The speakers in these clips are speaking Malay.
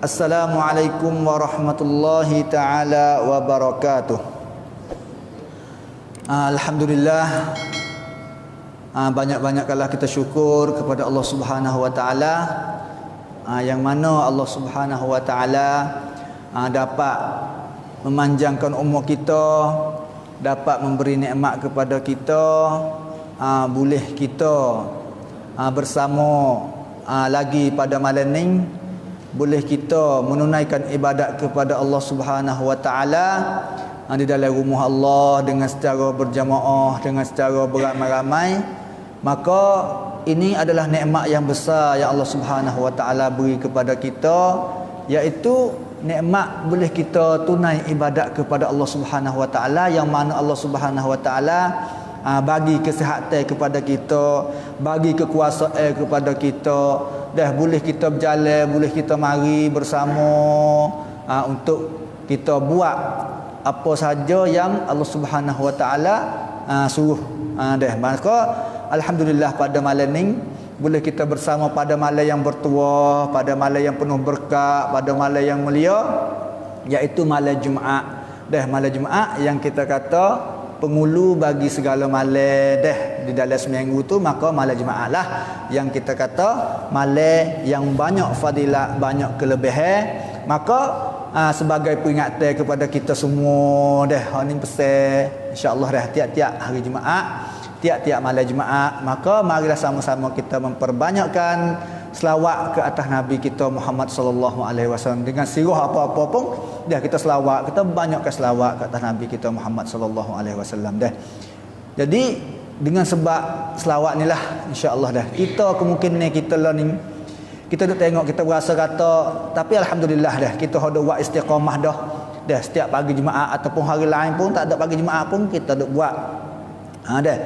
Assalamualaikum warahmatullahi taala wabarakatuh. Alhamdulillah, banyak-banyaklah kita syukur kepada Allah Subhanahu wa taala, yang mana Allah Subhanahu wa taala dapat memanjangkan umur kita, dapat memberi nikmat kepada kita, boleh kita bersama lagi pada malam ni, boleh kita menunaikan ibadat kepada Allah Subhanahu wa taala di dalam rumah Allah dengan secara berjamaah, dengan secara beramai-ramai. Maka ini adalah nikmat yang besar yang Allah Subhanahu wa taala beri kepada kita, iaitu nikmat boleh kita tunai ibadat kepada Allah Subhanahu wa taala, yang mana Allah Subhanahu wa taala bagi kesihatan kepada kita, bagi kekuasaan kepada kita, dah boleh kita berjalan, boleh kita mari bersama untuk kita buat apa saja yang Allah Subhanahu wa taala suruh. Dah maka alhamdulillah pada malam ni boleh kita bersama pada malam yang bertuah, pada malam yang penuh berkat, pada malam yang mulia, iaitu malam Jumaat. Dah malam Jumaat yang kita kata pengulu bagi segala malam dah di dalam seminggu tu, maka malam Jumaat lah yang kita kata malam yang banyak fadilat, banyak kelebihan. Maka sebagai peringatan kepada kita semua dah, ni pesan insya-Allah dah tiap-tiap hari Jumaat, tiap-tiap malam Jumaat, maka marilah sama-sama kita memperbanyakkan selawat ke atas Nabi kita Muhammad sallallahu alaihi wasallam. Dengan sirah apa-apa pun dah kita selawat, kita banyakkan selawat ke atas Nabi kita Muhammad sallallahu alaihi wasallam dah. Jadi dengan sebab selawat ni lah insya-Allah dah kita kemungkinan kita lah ni, kita duk tengok, kita berasa kata, tapi alhamdulillah dah kita ada buat istiqamah dah. Dah setiap pagi Jumaat ataupun hari lain pun tak ada pagi Jumaat pun kita duk buat. Dah.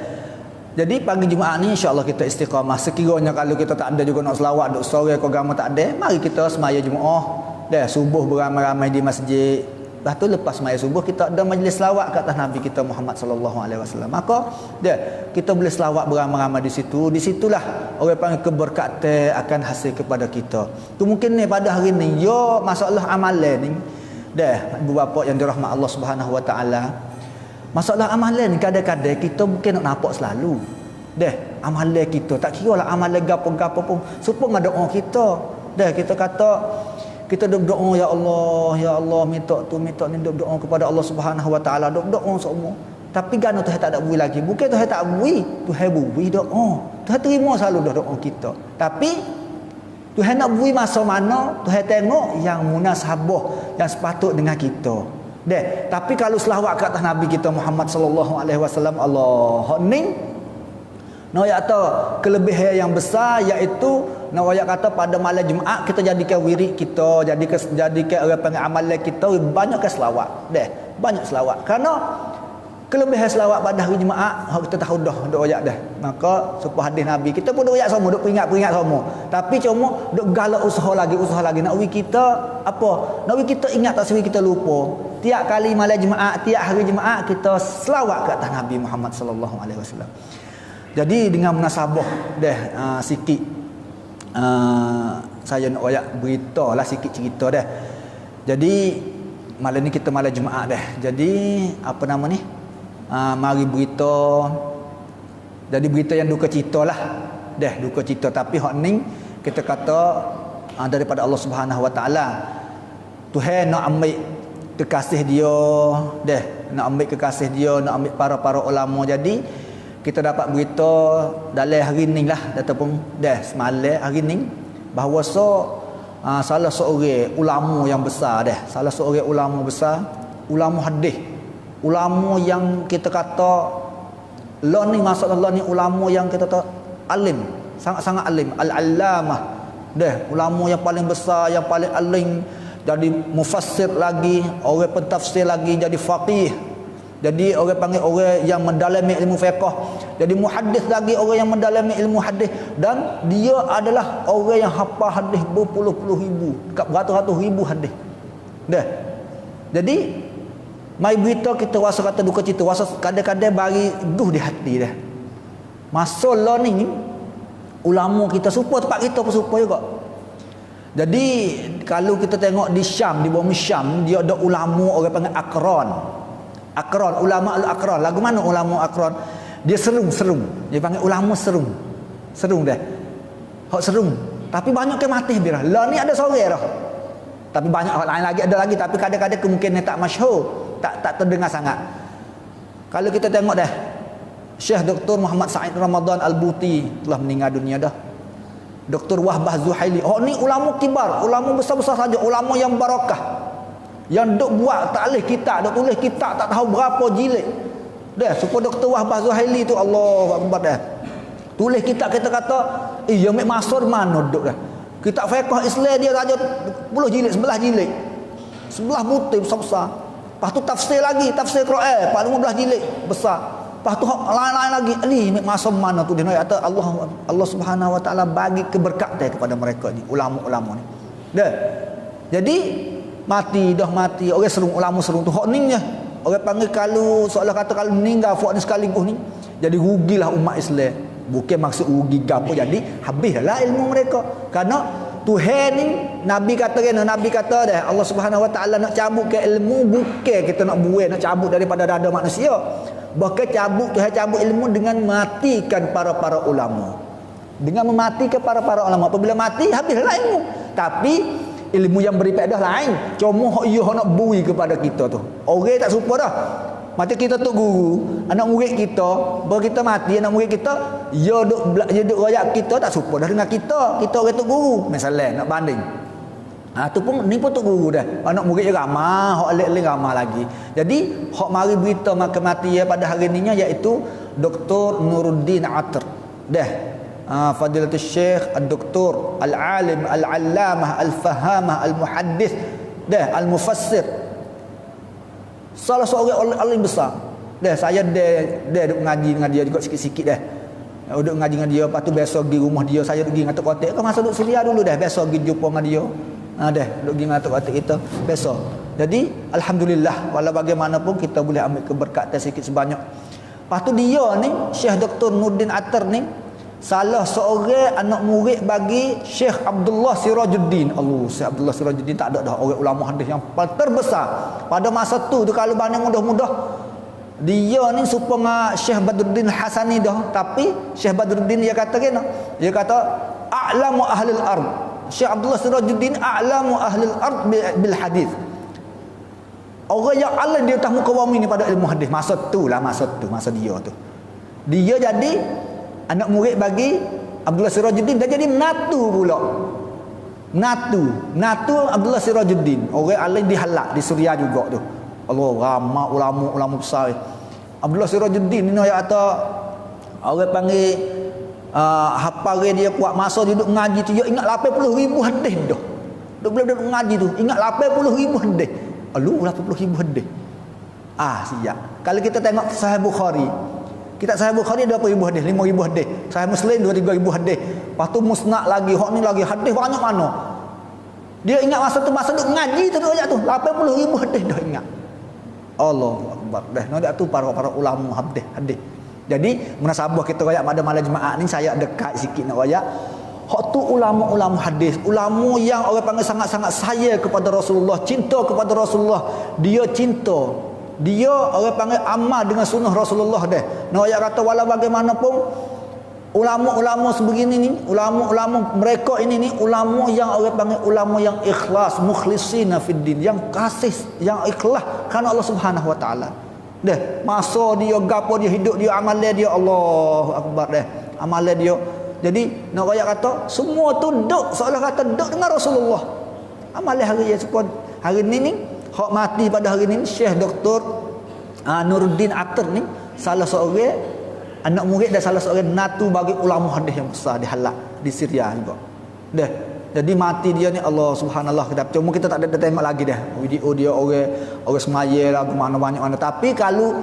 Jadi pagi Jumaat ni insya-Allah kita istiqamah. Sekiranya kalau kita tak ada juga nak selawat, duk sore ke agama tak ada, mari kita semaya Jumaat. Dah subuh beramai-ramai di masjid. Lepas tu lepas semaya subuh kita ada majlis selawat ke atas Nabi kita Muhammad sallallahu alaihi wasallam. Maka dah kita boleh selawat beramai-ramai di situ. Di situlah orang panggil keberkatan akan hasil kepada kita. Tu mungkin ni pada hari ni yo masalah amalan ni. Dah ibu bapa yang dirahmat Allah Subhanahu wa taala. Masalah amalan ni kadang-kadang kita mungkin nak nampak selalu. Dah, amalan kita tak kira lah amalan gapo-gapo pun. Supaya doa kita. Dah kita kata kita doa ya Allah minta tu minta ni, doa kepada Allah Subhanahu wa taala, doa semua. Tapi kan Tuhan tak ada bui lagi. Bukan Tuhan tak bui, Tuhan bui doa. Tuhan terima selalu doa kita. Tapi Tuhan nak bui masa mana, Tuhan tengok yang munasabah, yang sepatut dengan kita. Deh, tapi kalau selawat ke atas Nabi kita Muhammad sallallahu alaihi wasallam, Allah ni nak kata kelebihan yang besar, iaitu nak kata pada malam Jumaat kita jadikan wirid kita, jadikan orang panggil amalan kita banyakkan selawat. Deh, banyak selawat. Kerana kelebihan selawat pada hari Jumaat kita tahu dah ayat dah. Maka supaya hadis Nabi kita pun ayat semua, duk peringat semua. Tapi cuma duk galak usaha lagi nak kita apa? Nak kita ingat tak suri kita lupa. Tiap kali malam Jumaat, tiap hari Jumaat kita selawat ke atas Nabi Muhammad sallallahu alaihi wasallam. Jadi dengan munasabah dah sikit saya nak berita lah sikit cerita dah. Jadi malam ni kita malam Jumaat dah. Jadi apa nama ni? Mari berita. Jadi berita yang duka cita lah. Dah duka cita, tapi hak ni kita kata daripada Allah Subhanahu wa taala. Tuhan nak ambil kekasih dia, dah nak ambil kekasih dia, nak ambil para ulama. Jadi kita dapat berita dalam hari ni lah, ataupun dah semalam hari ni, bahawa salah seorang ulama yang besar dah, salah seorang ulama besar, ulama hadis, ulama yang kita kata lah ni, maksudnya lah ni ulama yang kita kata alim, sangat-sangat alim, al-allamah dah, ulama yang paling besar, yang paling alim. Jadi mufassir lagi, orang pentafsir lagi, jadi faqih. Jadi orang panggil orang yang mendalami ilmu fiqh. Jadi muhaddis lagi, orang yang mendalami ilmu hadis. Dan dia adalah orang yang hafal hadis berpuluh-puluh ribu, dekat beratus-ratus ribu hadis. Dah. Jadi mai berita kita rasa kata duka cita, rasa kadang-kadang bagi duh di hati dah. Masa lah ni ulama kita supaya tempat kita pun supaya juga. Jadi kalau kita tengok di Syam, di bumi Syam, dia ada ulama orang panggil Aqran. Aqran, ulama al-Aqran. Lagu mana ulama Aqran? Dia serung. Dia panggil ulama serung. Serung dah. Hak serung. Tapi banyak ke mati birah. Lah ni ada sore dah. Tapi banyak hak lain lagi ada lagi, tapi kadang-kadang kemungkinan tak masyhur, tak terdengar sangat. Kalau kita tengok dah, Syekh Dr. Muhammad Said Ramadan Al-Buti telah meninggal dunia dah. Dr. Wahbah Zuhaili. Oh ni ulama kibar, ulama besar-besar saja, ulama yang barakah. Yang duk buat taklif kitab, duk tulis kitab tak tahu berapa jilid. Dah, supaya Dr. Wahbah Zuhaili tu Allahu Akbar dah. Tulis kitab kita kata, yang mek masuk mana duk dah. Kitab fiqh Islam dia saja 10 jilid, 11 jilid. 11 butir besar-besar. Lepas tu tafsir lagi, tafsir Quran 15 jilid besar. Lepas tu lain-lain lagi ni masuk mana tu dia kata Allah Subhanahu Wa Taala bagi keberkatan kepada mereka ni, ulama-ulama ni. Dah. Jadi mati orang serung, ulama serung tu hak ni je. Orang panggil kalau seolah kata kalau meninggal fak ni sekaligus ni jadi rugilah umat Islam. Bukan maksud rugi gapo, jadi habislah ilmu mereka. Karena Tuhan ni Nabi kata dah Allah Subhanahu Wa Taala nak cabut ke ilmu, bukan kita nak buai nak cabut daripada dada manusia. Bahkan Tuhan cabut ilmu dengan matikan para ulama. Dengan mematikan para ulama. Apabila mati habislah ilmu. Tapi ilmu yang berifaedah lain. Cuma hak ia nak bui kepada kita tu. Orang tak serupa dah. Macam kita tu guru, anak murid kita, baru kita mati anak murid kita, dia duk royak kita tak serupa dah dengan kita. Kita orang tu guru. Misalnya nak banding. Tu pun ni pun tu guru dah. Anak murid dia ramah, hak alik-alik ramah lagi. Jadi hak mari berita kematian pada hari ni iaitu Dr. Nuruddin Atar. Dah. Fadilatul Syekh Al-Doktor Al-Alim Al-Allamah Al-Fahamah Al-Muhaddis dah Al-Mufassir. Salah seorang alim besar. Dah saya dia duk ngaji dengan dia juga sikit-sikit dah. Duk ngaji dengan dia, lepas tu besok pergi rumah dia, saya pergi ngatuk kotak. Kau masa duk Suria dulu dah, besok pergi jumpa dengan dia. Dah duk pergi ngatuk kotak kita besok. Jadi alhamdulillah walau bagaimanapun kita boleh ambil keberkatan sikit sebanyak. Lepas tu dia ni Syekh Dr. Nuruddin Atar ni salah seorang anak murid bagi Syekh Abdullah Sirajuddin. Syekh Abdullah Sirajuddin tak ada dah orang ulama hadis yang terbesar pada masa tu kalau banding mudah-mudah dia ni serupa dengan Syekh Badruddin Hasani dah. Tapi Syekh Badruddin dia kata a'lamu ahlil ard. Syekh Abdullah Sirajuddin a'lamu ahlil ard bil hadis. Orang yang alim dia atas muka bumi ni pada ilmu hadis masa dia tu. Dia jadi anak murid bagi Abdullah Sirajuddin, dia jadi natu pula. Natu Abdullah Sirajuddin. Orang alim dihalak di Suria juga tu. Allah ramai ulama besar. Abdullah Sirajuddin ni ayat kata orang panggil hafal dia kuat masa dia duduk ngaji tu dia ingat 80,000 hadis dah. Duduk ngaji tu ingat 80,000 hadis. 80,000 hadis. Siap. Kalau kita tengok Sahih Bukhari, kitab Sahih Bukhari ada berapa ribu hadis? 5,000 hadis. Sahih Muslim 2-3,000 hadis. Lepas tu musnad lagi, hak ni lagi hadis banyak mana. Dia ingat masa duk ngaji tu ayat tu 80,000 hadis dah ingat. Allahu Akbar. Dah nak tu para ulama hadis. Jadi munasabah kita royak pada malam Jumaat ni saya dekat sikit nak royak. Hak tu ulama-ulama hadis, ulama yang orang panggil sangat-sangat sayang kepada Rasulullah, cinta kepada Rasulullah. Dia orang panggil amal dengan sunnah Rasulullah dah. Nak royak kata walau bagaimanapun ulama-ulama sebegini ni, ulama-ulama mereka ini ni ulama yang orang panggil ulama yang ikhlas, mukhlisina fid din, yang kasih, yang ikhlas kerana Allah Subhanahu Wa Taala. Dah, masa dia gapo dia hidup dia amalan dia Allahu Akbar dah. Amalan dia. Jadi nak royak kata semua tu duk seolah kata duk dengan Rasulullah. Amalan hari ya sepon hari ni hak mati pada hari ni Syekh Dr. Nuruddin Atar ni salah seorang anak murid dan salah seorang natu bagi ulama hadis yang besar di Halak di Syria juga. Dah. Jadi mati dia ni Allah Subhanallah. Cuma kita tak ada tengok lagi dah video dia orang semaya lah mana banyak mana. Tapi kalau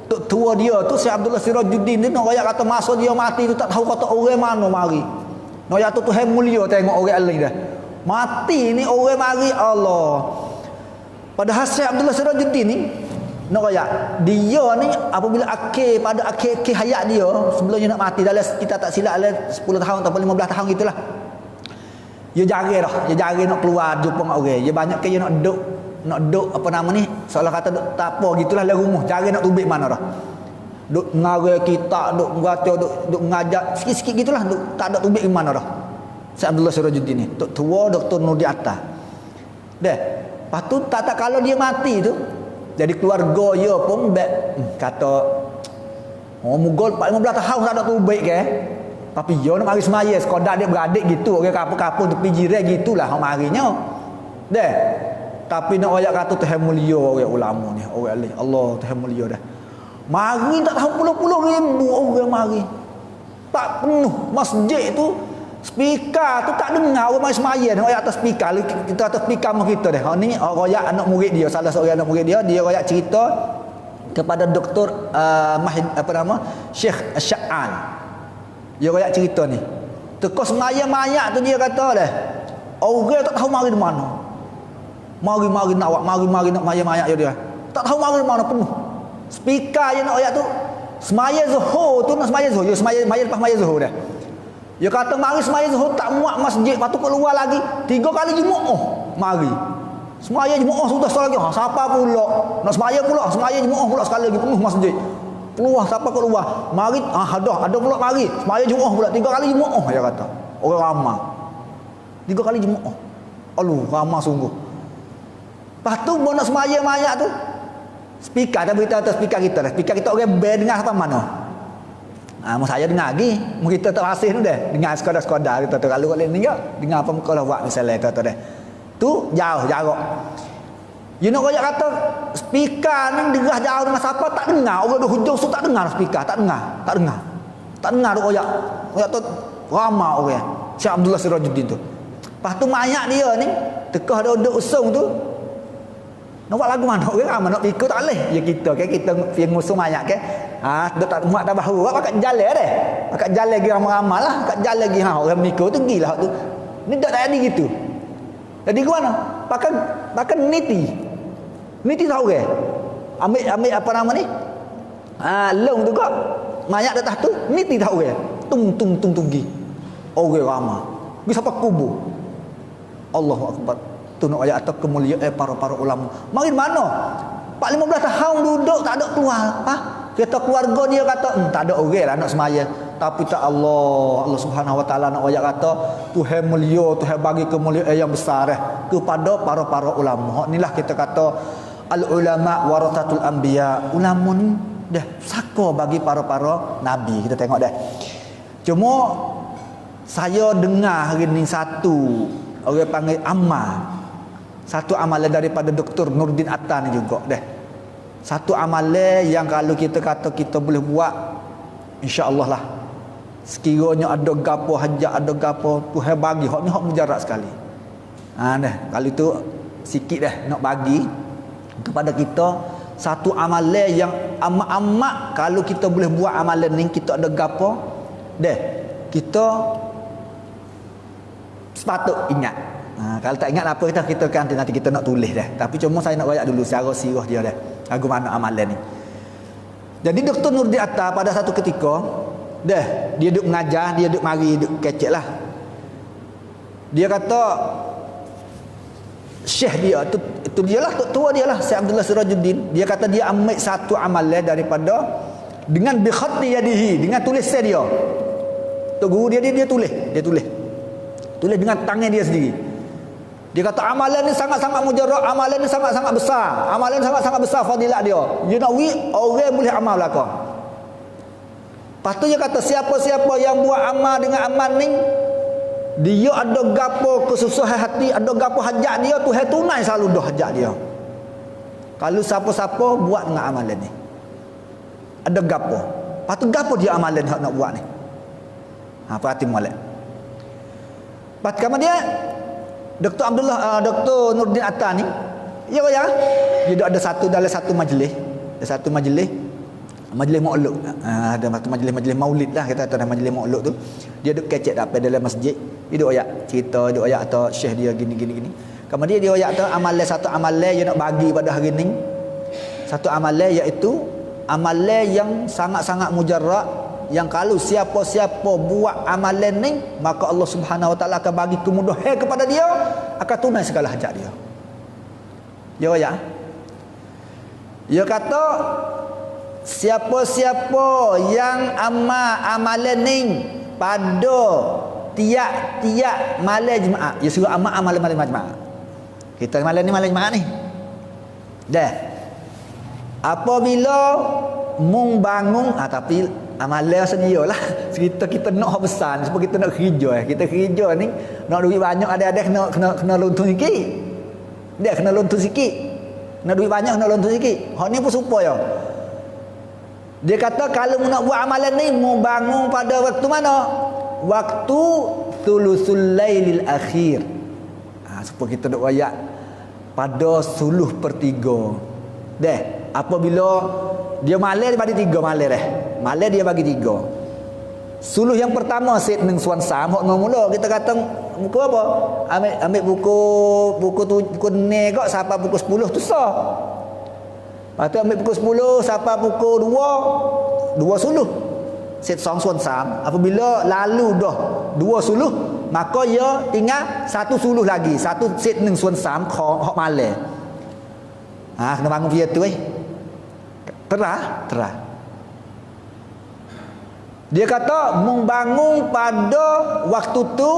tua dia tu Syekh Abdullah Sirajuddin ni nak royak kata masa dia mati tu tak tahu kata orang mana mari. Nak tu Tuhan mulia tengok orang lain dah. Mati ni orang mari Allah. Padahal Syekh Abdullah Sirajuddin ni nak royak dia ni apabila akhir hayat dia sebelum dia nak mati dalam kita tak silap dalam 10 tahun atau 15 tahun gitulah. dia jari dah, dia jari nak keluar jumpa dengan orang. Dia banyak ke dia nak duduk apa nama ni? Seolah kata duk tak apa gitulah dalam rumah. Jari nak tubik mana dah. Duk ngarang kita, duk baca, duk ngajar sikit-sikit gitulah, duk tak ada tubik di mana dah. Syekh Abdullah Sirajuddin ni, tok tua Dr. Nur di atas. Deh. Lepas tu tak kalau dia mati tu, jadi keluarga dia pun kata mugol 15 tahun tak ada tubik ke. Tapi dia nak mari semaya sekadar dia beradik gitu, orang kapung-kapung tepi jiran gitulah hang marinya. Deh. Tapi nak ayat kata Tuhan mulia orang ulama ni, orang alim. Allah Tuhan mulia dah. Mari tak tahu puluh-puluh ribu orang mari. Tak penuh masjid tu. Speaker tu tak dengar orang mari semaya ni ayat atas speaker. Kita atas speaker mah kita dah. Ni royak anak murid dia, salah seorang anak murid dia royak cerita kepada Dr. Syekh Sya'an. Dia royak cerita ni. Teko semaya mayat tu dia kata dah. Orang tak tahu mari di mana. Mari nak awak, mari nak mayat dia. Tak tahu mari di mana penuh. Speaker yang nak ayat tu semaya zuhur tu nak semaya zuhur. Dia semaya mayat lepas semaya zuhur dah. Dia kata mari semaya zuhur tak muat masjid, lepas tu keluar lagi 3 kali Jumaat. Mari. Semaya Jumaat sudah sekali lagi. Siapa pula nak semaya pula, semaya Jumaat pula sekali lagi penuh masjid. Keluar siapa keluar? Mari ada pula mari. Semaya Jumaat pula 3 kali Jumaat dia kata. Orang ramai. 3 kali Jumaat. Aduh, ramai sungguh. Lepas tu nak semaya mayat tu. Speaker dah beritahu atas speaker kita dah. Speaker kita orang band dengar sampai mana? Saya dengar lagi. Kita tak rasih tu dah. Dengar sekadar-sekadar kita tu. Kalau boleh dengar, dengar apa muka lah buat misalnya tu dah. Tu jauh jarak. You nak royak kata speaker ni derah jauh dengan siapa tak dengar. Orang duk hujung tu tak dengar speaker, tak dengar. Tak dengar duk royak. Royak tu ramai orang. Syekh Abdullah Sirajuddin tu. Lepas tu mayat dia ni tekah duduk usung tu. Nak buat lagu mana orang ramai nak pikir tak boleh. Ya kita pergi ngusung mayat ke. Duk tak muat tak bahu. Pakat jalan deh. Pakat jalan lagi ramai-ramai lah. Pakat jalan lagi orang mikir tu gilah tu. Ni tak jadi gitu. Jadi gimana? Pakai niti tahu ke? Ambil apa nama ni? Long tu kok. Mayat atas tu niti tahu ke? Tung gi. Orang ramai. Gi sampai kubur. Allahu akbar. Tu nak ayat atau kemuliaan para ulama. Mari mana? 15 tahun duduk tak ada keluar. Kita keluarga dia kata, tak ada orang lah nak semaya. Tapi tak Allah Subhanahu wa taala nak ayat kata, Tuhan mulia, Tuhan bagi kemuliaan yang besar kepada para ulama. Inilah kita kata al ulama warathatul anbiya. Ulama ni dah saka bagi para nabi. Kita tengok dah. Cuma saya dengar hari ni satu orang panggil amal. Satu amalan daripada Dr. Nurdin Atta ni juga dah. Satu amalan yang kalau kita kata kita boleh buat, insya-Allah lah. Sekiranya ada gapo hajat, ada gapo Tuhan bagi, hak ni hak mujarab sekali. Dah, kalau itu sikit dah nak bagi kepada kita satu amalan yang amat-amat kalau kita boleh buat amalan ni kita ada gapo, dah kita sepatut ingat. Kalau tak ingat apa kita kan nanti kita nak tulis dah. Tapi cuma saya nak royak dulu secara sirah dia dah. Lagu mana amalan ni. Jadi Dr. Nurdin Atta pada satu ketika dah dia duduk mengajar, dia duduk mari duduk kecek lah. Dia kata Syekh dia itu dia lah tua dia lah Syekh Abdullah Sirajuddin. Dia kata dia ambil satu amalan daripada dengan bi khatti yadihi, dengan tulisan dia. Tu guru dia tulis dengan tangan dia sendiri. Dia kata amalan ni sangat-sangat mujarab, amalan ni sangat-sangat besar. Amalan sangat-sangat besar fadilat dia. You nak orang boleh amal belaka. Lepas tu dia kata siapa-siapa yang buat amal dengan amal ni, dia ada gapo kesusahan hati, ada gapo hajat dia, Tuhan tunai selalu dah hajat dia. Kalau siapa-siapa buat dengan amalan ni, ada gapo. Lepas tu gapo dia amalan nak buat ni. Perhati molek. Lepas kemudian Dr. Nurdin Atta ni dia ada satu dalam satu majlis. Ada satu majlis maulud. Ada satu majlis maulid lah kita kata majlis maulud tu. Dia duk kecek dalam masjid. Dia duk ayat cerita, duk ayat atau syekh dia gini. Kemudian dia ayat tu satu amalan yang nak bagi pada hari ni. Satu amalan iaitu amalan yang sangat-sangat mujarrad yang kalau siapa-siapa buat amalan ni, maka Allah Subhanahu Wa Taala akan bagi kemudahan kepada dia, akan tunai segala hajat dia. Ya. Dia kata siapa-siapa yang amalan ni pada tiap-tiap malam Jumaat, dia suruh amalan Jumaat. Kita malam ni dah. Apabila mung bangun, tapi amalan sedialah. Cerita kita nak besar sebab kita nak kerja. Kita kerja ni nak duit banyak, ada kena lontong sikit. Dia kena lontong sikit. Nak duit banyak kena lontong sikit. Hak ni pun supaya dia kata kalau nak buat amalan ni mau bangun pada waktu mana? Waktu thuluthul lailil akhir. Supaya kita duk royak pada 1/3. Deh, apabila dia malam dia bagi 3 malam dah. Malam dia bagi 3. Suluh yang pertama set neng suan sam hok mula kita kata buku apa? Ambil buku ni kok sampai pukul 10 tu sah. Lepas tu ambil pukul 10 sampai pukul 2 suluh. Set song suan sam. Apabila lalu dah 2 suluh, maka ia tinggal 1 suluh lagi. 1 set neng suan sam hok malam. Kena bangun dia tu Terah. Dia kata membangun pada waktu tu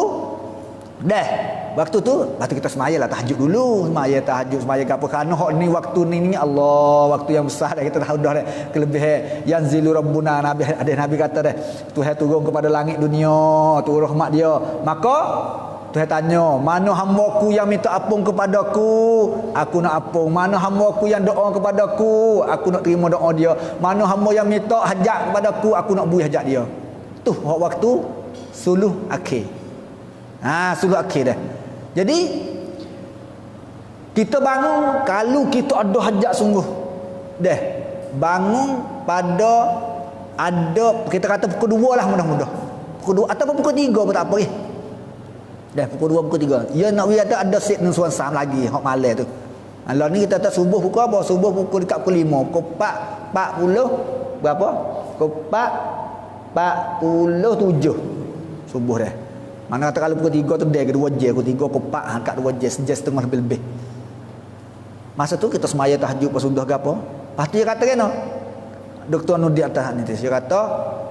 dah. Waktu tu lepas tu kita semayalah tahajud dulu. Semaya apa kerana hak ni waktu ni Allah, waktu yang besar dah kita dah dah kelebihan yanzilu rabbuna. Nabi kata dah Tuhan turun kepada langit dunia, tu rahmat dia. Maka Tuhan tanya, mana hamba-Ku yang minta ampun kepadaku, aku nak ampun. Mana hamba-Ku yang doa kepadaku, aku nak terima doa dia. Mana hamba yang minta hajat kepadaku, aku nak bui hajat dia. Tu waktu suluh akhir. Suluh akhir dah. Jadi kita bangun kalau kita ada hajat sungguh. Dah. Bangun pada ada kita kata pukul 2 lah mudah-mudah. Pukul 2 ataupun pukul 3 pun tak apa dah pukul 2 pukul 3. Ya nak ada set nang suan sam lagi hok malam tu. Lah ni kita tak subuh pukul apa? Subuh pukul dekat pukul 5. Pukul 40 berapa? Pukul 47 subuh dah. Mana kata kalau pukul 3 tu dah 2 jam, pukul 3 pukul 4 angkat 2 jam, sejam setengah lebih. Masa tu kita semaya tahajud pas sudah ke apa? Lepas tu dia kata kena. Dr. Nudi atas ni dia kata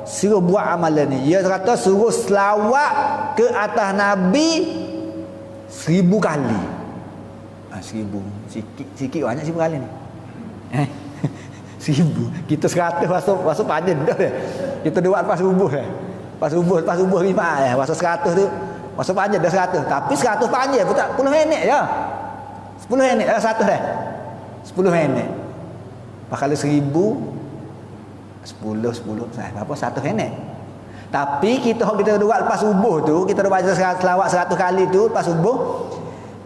suruh buat amalan ni. Dia kata suruh selawat ke atas Nabi 1000 kali. 1000 sikit banyak 1000 kali ni. 1000 kita 100 masuk panjang dah. Kita buat pas subuh Pas subuh 5 masa 100 tu masa panjang dah 100. Tapi 100 panjang pun tak 10 minit je. 10 minit dah 100 dah. 10 minit. Kalau 1000 10 berapa 1 minit. Tapi kita buat lepas subuh tu, kita baca selawat 100 kali tu lepas subuh,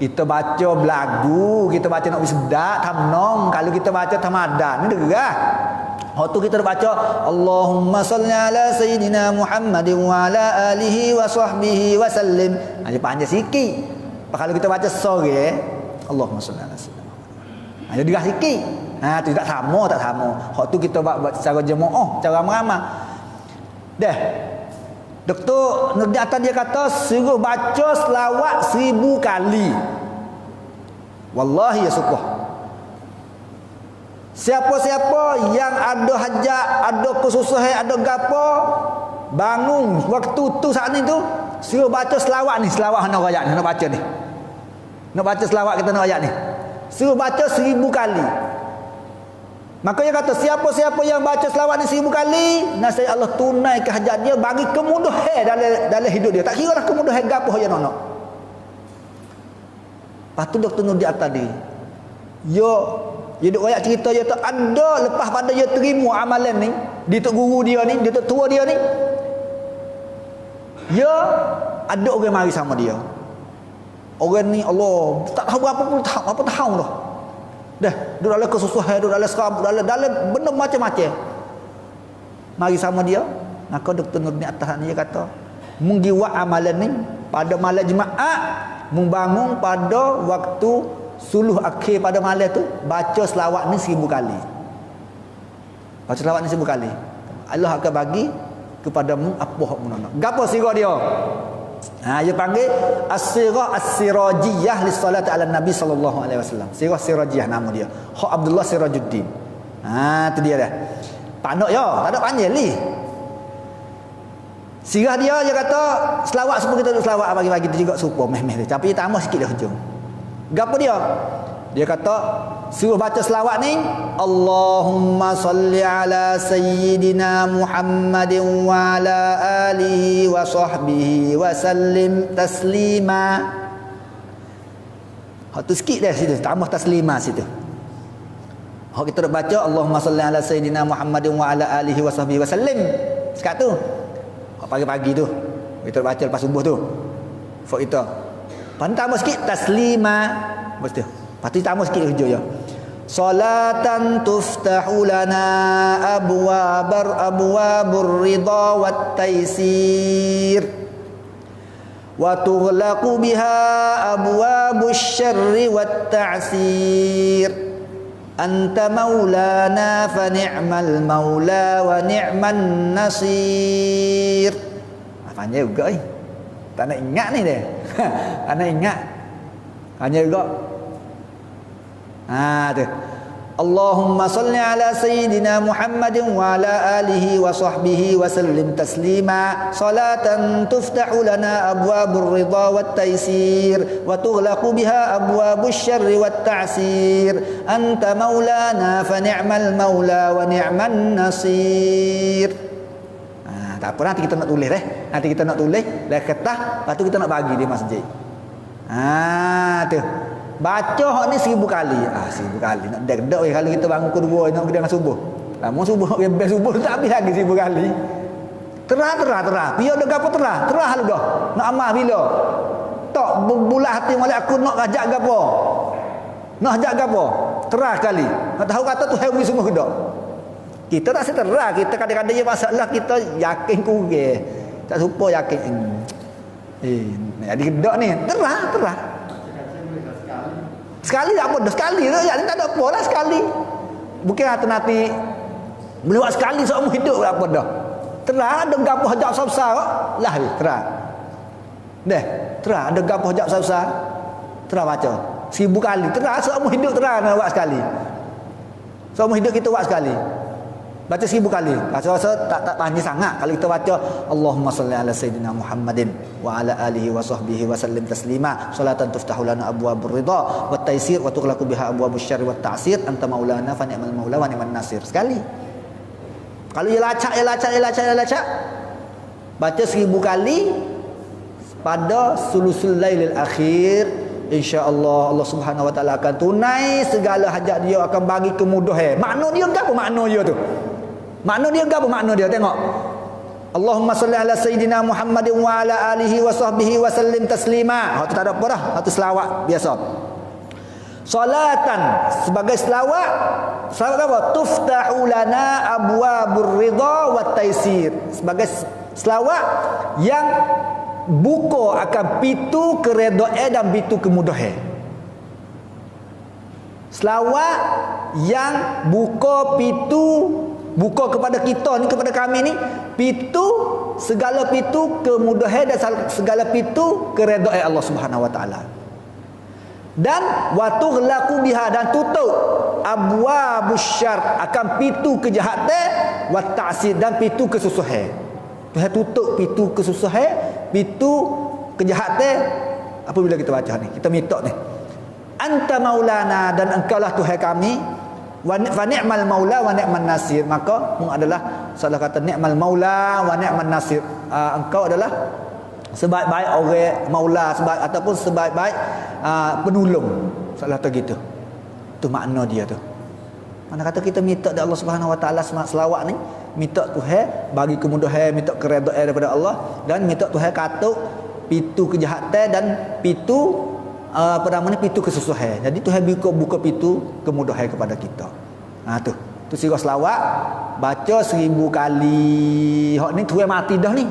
kita baca belagu, kita baca nak sedap tamnom. Kalau kita baca tamadan ni derah. Waktu kita baca Allahumma salli ala sayyidina Muhammadin wa ala alihi wa sahbihi wa sallim. Dia panjang sikit. Kalau kita baca sore Allahumma salli ala sayyidina Muhammad. Dia derah sikit. Tu tak sama. Hak tu kita buat secara jemaah, cara ramai. Dah. Dr. Nurdi Atta dia kata suruh baca selawat 1000 kali. Wallahi ya sukuh. Siapa-siapa yang ada hajat, ada kesusahan, ada gapo, bangun waktu tu saat ni tu suruh baca selawat ni, selawat nak royak ni, nak baca ni. Nak baca selawat kita nak royak ni. Suruh baca 1000 kali. Maka dia kata siapa-siapa yang baca selawat ni 1000 kali, nasihat Allah tunai ke hajat dia, bagi kemudahan dalam hidup dia. Tak kira lah kemudahan gapo yang nak. Lepas tu Dr. Nurdi Atta dia duk royak cerita dia tak ada lepas pada dia terima amalan ni, dia tok guru dia ni, dia tok tua dia ni. Ya ada orang mari sama dia. Orang ni Allah tak tahu apa tahu dah. Dah duduk dalam kesusahan, duduk dalam serabut, dalam benda macam-macam. Mari sama dia, maka Dr. Nurdi Atta ni dia kata, menggiwat amalan ni pada malam Jumaat, membangun pada waktu suluh akhir pada malam tu, baca selawat ni 1000 kali. Baca selawat ni 1000 kali. Allah akan bagi kepadamu apa hak mun nak. Gapo sirah dia? Dia panggil as-sirah as-sirajiyah li salati ala Nabi sallallahu alaihi wasallam. Sirah sirajiyah nama dia. Hak Abdullah Sirajuddin. Tu dia dah. Panok ya, tak ada panggil ni. Sirah dia kata selawat semua kita duk selawat bagi-bagi tu juga super meh-meh tu. Tapi tambah sikit dah hujung. Gapo dia? Dia kata suruh baca selawat ni, Allahumma salli ala sayyidina Muhammadin wa ala alihi wa sahbihi wa sallim taslima. Hak tu sikit dah situ, tambah taslima situ. Hak kita nak baca Allahumma salli ala sayyidina Muhammadin wa ala alihi wa sahbihi wa sallim. Sekat tu. Hak pagi-pagi tu. Kita baca lepas subuh tu. Fak kita. Tambah sikit taslima. Lepas tu. Lepas tu tambah sikit hujung ya. Salatan tuftahu lana abwabur ridha wat taysir wa tughlaqu biha abwabush syarri wat ta'sir. Anta maulana fa ni'mal maula wa ni'man nasir. Panjang juga ni. Tak nak ingat ni dia. Tak nak ingat. Hanya juga. Tu. Allahumma salli ala sayyidina Muhammadin wa ala alihi wa sahbihi wa sallim taslima. Salatan tuftahu lana abwabur ridha wat taysir wa tughlaqu biha abwabush syarri wat ta'sir. Anta maulana fa ni'mal maula wa ni'man nasir. Tak apa, nanti kita nak tulis Nanti kita nak tulis dah kertas, lepas tu kita nak bagi di masjid. Tu. Baca hak ni 1000 kali. 1000 kali. Nak dak-dak kalau kita bangun kedua nak dengan subuh. Lama subuh bebas subuh tak habis lagi 1000 kali. Terah. Biar dak gapo terah. Terah lu dah. Nak amal bila? Tak bulat hati molek aku nak ajak gapo. Nak ajak gapo? Terah kali. Nak tahu kata tu hewi semua ke dak. Kita tak seterah, kita kadang-kadang je masalah kita yakin kurang. Tak serupa yakin. Jadi gedak ni, terah. Sekali tak apa dah, sekali tu jadi tak ada apa lah sekali. Bukan hati-hati melewat sekali seumur hidup apa dah. Terah ada gapo hajak besar lah terah. Terah ada gapo hajak besar. Terah baca 1000 kali, terah seumur hidup terah nak buat sekali. Seumur hidup kita buat sekali. Baca 1000 kali. Rasa-rasa tak panjang sangat kalau kita baca Allahumma salli ala sayyidina Muhammadin wa ala alihi wa sahbihi wa sallim taslima. Salatan tuftahu lana abwabur ridha wat taysir wa tughlaqu biha abwabush syarri wat ta'sir. Anta maulana fa ni'mal maula wa ni'man nasir. Sekali. Kalau ia lacak baca 1000 kali pada sulusul lailil akhir, insya-Allah Allah Subhanahu wa taala akan tunai segala hajat dia, akan bagi kemudahan. Makna dia apa makna dia tu? Makna dia apa makna dia? Tengok. Allahumma salli ala sayyidina Muhammadin wa ala alihi wa sahbihi wa sallim taslima. Tu tak ada apa dah. Tu selawat biasa. Salatan sebagai selawat. Selawat apa? Tuftahu lana abwabur ridha wat taysir. Sebagai selawat yang buka akan pintu keredaan dan pintu kemudahan. Selawat yang buka kepada kita ni, kepada kami ni, segala pintu kemudahan dan segala pintu keredaan Allah Subhanahu wa taala. Dan wa tughlaqu biha, dan tutup abwabus syarr, akan pintu kejahatan, wa ta'sir, dan pintu kesusahan. Tuhan tutup pintu kesusahan, pintu kejahatan apabila kita baca ni. Kita minta ni. Anta maulana, dan engkaulah Tuhan kami, wa ni'mal maula wa ni'man nasir. Maka adalah salah kata ni'mal maula wa ni'man nasir. Engkau adalah sebaik-baik orang maula, ataupun sebaik-baik penolong. Salah kata gitu. Tu makna dia tu. Mana kata kita minta dari Allah Subhanahu wa taala selawat ni, minta Tuhan bagi kemudahan, minta keredaan daripada Allah, dan minta Tuhan katuk pintu kejahatan dan pintu pintu kesusahan. Jadi Tuhan buka pintu kemudahan kepada kita. Tu sirah selawat baca 1000 kali. Hak ni Tuhan mati dah ni.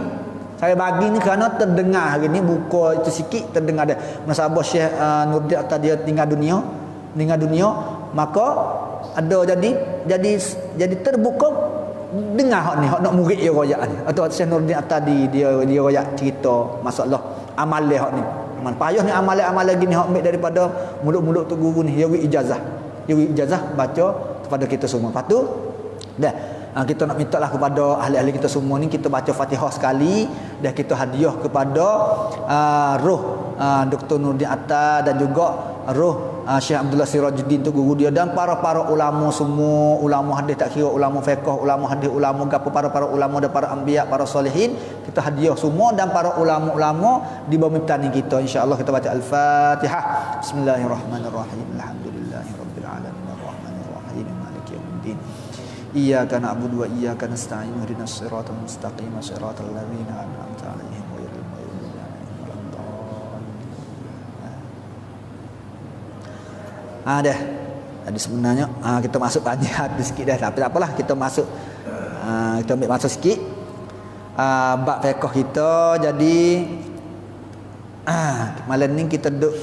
Saya bagi ni kerana terdengar hari ni, buka itu sikit terdengar dah. Nasabah Syekh Nurdin atas dia tinggal dunia, maka ada jadi terbuka dengar hak ni, hak nak murid dia royak ni. Atau Syekh Nuruddin At-Tadi dia royak cerita masalah amal hak ni. Amal payah ni amal gini hak ambil daripada mulut-mulut tu guru ni. Dia ijazah. Baca kepada kita semua. Lepas tu dah kita nak minta lah kepada ahli-ahli kita semua ni, kita baca Fatihah sekali dan kita hadiah kepada roh Dr. Nuruddin Atta dan juga roh Syekh Abdullah Sirajuddin tu guru dia, dan para ulama semua, ulama hadis tak kira ulama fiqh, ulama hadis, ulama gapo, para ulama dan para anbiya, para solehin, kita hadiah semua, dan para ulama-ulama di bawah mimpitan kita. Insya-Allah kita baca Al-Fatihah. Bismillahirrahmanirrahim. Alhamdulillahirabbil alamin arrahmanir rahim maliki yaumiddin. Iyyaka na'budu wa iyyaka nasta'in ihdinas siratal mustaqim siratal ladzina an'amta 'alaihim ghairil maghdubi 'alaihim waladdallin. Dah. Jadi sebenarnya kita masuk panjang habis sikit dah. Tapi tak apalah, kita masuk kita ambil masa sikit. Bab fiqh kita. Jadi malam ni kita duduk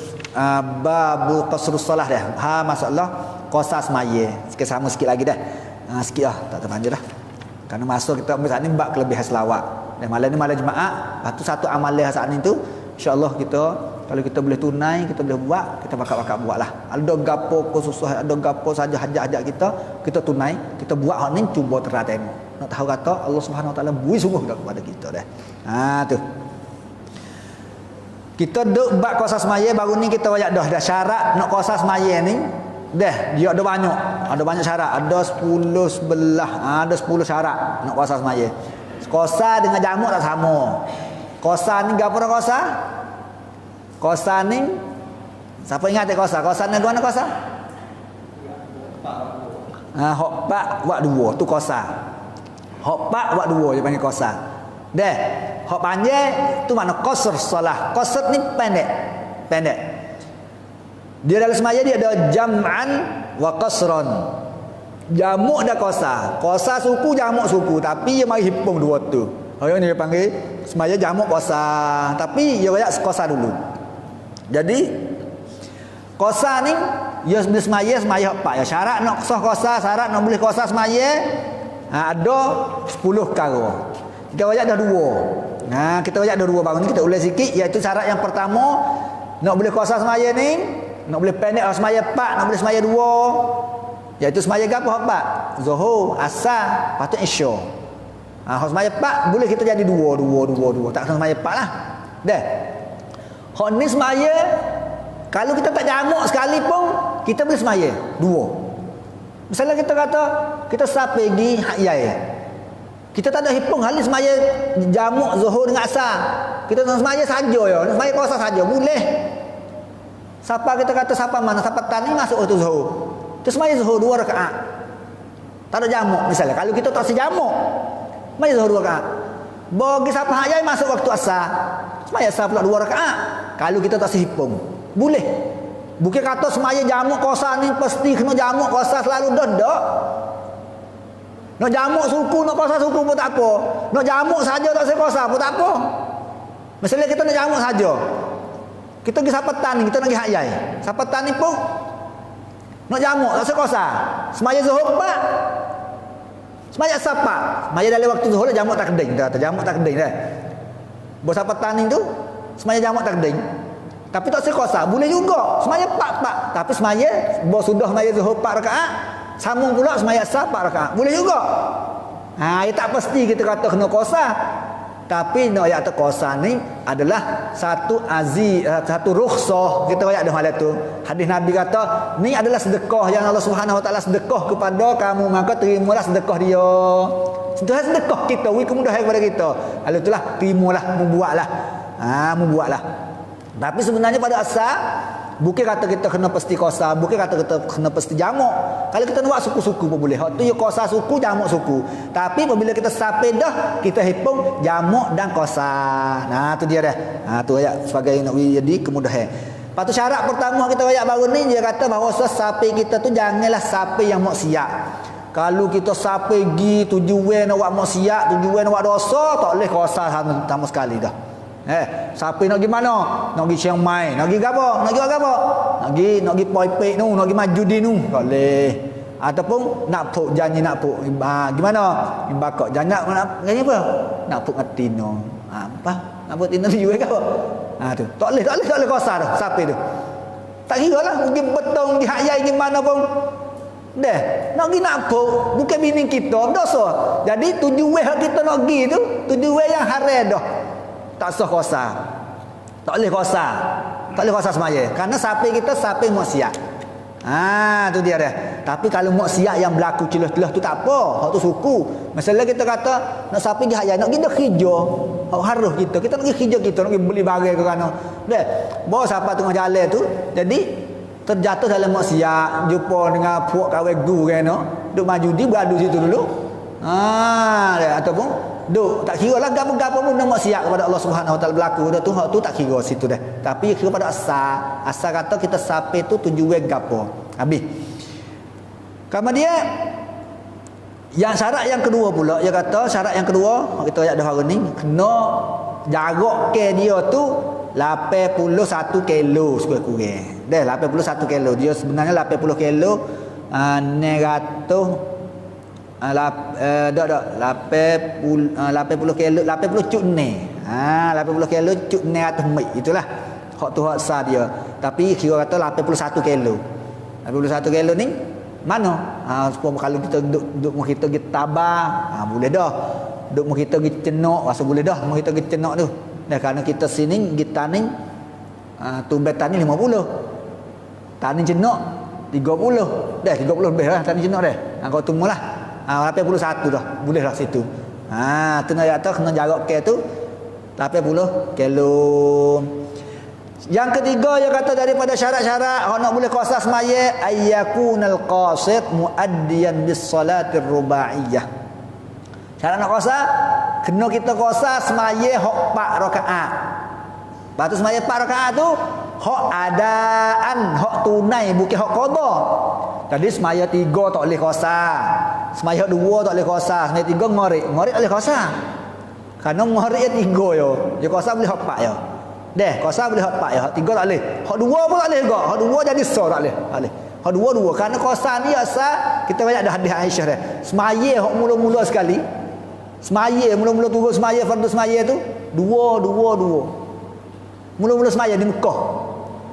bab qasrus solah dah. Masalah qasas mayit. Sikit sama sikit lagi dah. Sikit lah, tak terpanjang dah. Kerana masa kita ambil saat ni bab kelebihan selawat. Dan malam ni malam Jumaat. Lepas tu satu amalan saat ni tu, insya-Allah kita, kalau kita boleh tunai, kita boleh buat, kita bakal buat lah. Ada gapo khusus, ada gapo saja hajat-hajat kita tunai, kita buat hak ni, cuba terang tengok. Nak tahu kata Allah Subhanahu Wa Taala bui sungguh dah kepada kita dah. Tu. Kita duk bab qasas mayit, baru ni kita wayak dah syarat nak qasas mayit ni. Dah, dia ada banyak syarat, ada 10 sebelah, ada 10 syarat nak qasas mayit. Qasas dengan jamak tak sama. Qasas ni gapo dah qasas? Qasas ni siapa ingat qasas? Qasas ni mana qasas? Hak pak buat dua tu qasas. Hak pak buat dua je panggil qasas. Dah, hak panjang tu makna qasr solah. Qasr ni pendek. Dia dalam semaya dia ada jam'an wa qasran. Jamuk dan qasar. Qasar suku, jamuk suku, tapi dia mari himpun dua tu. Orang ni dia panggil semaya jamuk qasar, tapi dia banyak qasar dulu. Jadi qasar ni dia semaya apa ya? Syarat nak sah qasar, syarat nak boleh qasar semaya ada 10 perkara. Kita banyak dah dua. Kita banyak dah dua baru ni kita ulas sikit, iaitu syarat yang pertama nak boleh qasar semaya ni, nak boleh pendek semaya 4, nak boleh semaya 2. Iaitu semaya gapo hak 4? Zuhur, asar, lepas tu isya. Hak semaya 4 boleh kita jadi 2. Tak kena semaya 4 lah. Dah. Hak ni semaya kalau kita tak jamak sekali pun kita boleh semaya 2. Misalnya kita kata kita sampai pergi hak yai. Kita tak ada hitung hal semaya jamak zuhur dengan asar. Kita semaya saja ya. Semaya qasar saja boleh. Siapa kita kata siapa mana siapa tani masuk waktu zuhur. Tu semaya zuhur 2 rakaat. Tak ada jamak misalnya. Kalau kita tak sejamuk, semaya zuhur 2 rakaat. Bagi siapa hayai masuk waktu asar, semaya asar pula 2 rakaat. Kalau kita tak sehipung, boleh. Bukan kata semaya jamak qasar ni pasti kena jamak qasar selalu dah. Nak jamak suku, nak qasar suku pun tak apa. Nak jamak saja tak qasar pun tak apa. Misalnya kita nak jamak saja. Kita pergi sapatan ni, kita nak pergi hayai. Sapatan ni pun nak jamak, tak sekosa. Semaya zuhur 4. Semaya asar 4. Semaya dalam waktu zuhur jamak tak keding. Kita kata jamak tak keding dah. Buat sapatan ni tu, semaya jamak tak keding. Tapi tak sekosa, boleh juga. Semaya 4. Tapi semaya, buat sudah semaya zuhur 4 rakaat, sambung pula semaya asar 4 rakaat. Boleh juga. Ia tak pasti kita kata kena kosa. Tapi nak ayat qasar ni adalah satu rukhsah. Kita ayat dah malam tu. Hadis Nabi kata, ni adalah sedekah yang Allah Subhanahu Wa Taala sedekah kepada kamu, maka terimalah sedekah dia. Sedekah kita, kemudahan kepada kita. Kalau itulah terimalah, membuatlah. Tapi sebenarnya pada asal bukan kata kita kena pasti qasar, bukan kata kita kena pasti jamak. Kalau kita nak buat suku-suku pun boleh. Hak tu ya qasar suku, jamak suku. Tapi apabila kita sampai dah, kita hitung jamak dan qasar. Tu dia dah. Tu ayat sebagai nak jadi kemudahan. Lepas tu syarat pertama kita ayat baru ni dia kata bahawa sampai kita tu janganlah sampai yang maksiat. Kalau kita sampai pergi tujuan nak buat maksiat, tujuan nak buat dosa, tak boleh qasar sama sekali dah. Siapa nak pergi mana? Nak pergi Chiang Mai, nak pergi apa? Nak pergi apa? Nak pergi Poipek tu, nak pergi Majudi tu. Tak boleh. Ataupun nak puk janji nak puk. Gimana? Imbakok janji nak apa? Nak puk ngatino. Apa? Nak puk tino tu juga apa? Tu. Tak boleh kosa tu. Siapa tu? Tak kira lah. Mungkin betong, mungkin hayai gimana pun. Dah, nak pergi nak puk, bukan bini kita, dosa. Jadi tujuan kita nak pergi tu, tujuan yang haram dah. Tak sah kosa. Tak boleh kosa. Tak boleh kosa semaya. Karena sapi kita sapi maksiat. Tu dia dah. Tapi kalau maksiat yang berlaku celah-celah tu tak apa. Hak tu suku. Masalah kita kata nak sapi dia hak nak pergi dah kerja. Hak harus kita. Kita nak pergi kerja kita, nak pergi beli barang ke kana. Dah. Bawa siapa tengah jalan tu, jadi terjatuh dalam maksiat, jumpa dengan puak kawin gu kan, duk maju di beradu situ dulu. Ataupun duk tak kira lah gapo-gapo pun nak maksiat kepada Allah Subhanahu Wa Taala berlaku dah tu, hak tu tak kira situ dah. Tapi kira pada asal. Asal kata kita sampai tu tujuan gapo. Habis. Kemudian yang syarat yang kedua pula, dia kata syarat yang kedua, kita ayat dah hari ni, kena jarak ke dia tu 81 kilo sekurang-kurang. Dah 81 kilo. Dia sebenarnya 80 kilo 900 80 kilo 80 cuk ne. 80 kilo cuk 900 mik. Itulah hak tu hak sah dia. Tapi kira kata 81 kilo. 81 kilo ni mana? Supaya kalau kita duk kita pergi tabah, boleh dah. Duk kita pergi cenok, rasa boleh dah. Kita pergi cenok tu. Dah kerana kita sini kita ni tumbai tani 50. Tani cenok 30. Dah 30 lebih lah tani cenok dah. Kau tumulah 81 dah. Boleh lah situ. Tu nak kata kena jarak ke tu 80 kilo. Yang ketiga dia kata daripada syarat-syarat orang nak boleh qasas semaya ayyakunal qasid muaddiyan bis salatir rubaiyah. Syarat nak qasas kena kita qasas semaya hak 4 rakaat. Lepas tu semaya 4 rakaat tu hak adaan, hak tunai bukan hak qada. Tadi semaya 3 tak boleh qasas. Semaya 2 tak boleh qasas, semaya 3 ngorik tak boleh qasas. Karena ngorik 3 yo. Dia qasas boleh hak 4 yo. Dah, qasas boleh hak 4 yo, hak 3 tak boleh. Hak 2 pun tak boleh juga. Hak 2 jadi sah tak boleh. Tak boleh. Hak 2 kerana qasas ni asal kita banyak dah hadis Aisyah dah. Semaya hak mula-mula sekali. Semaya mula-mula turun semaya fardu semaya tu 2. Mula-mula semaya di Mekah.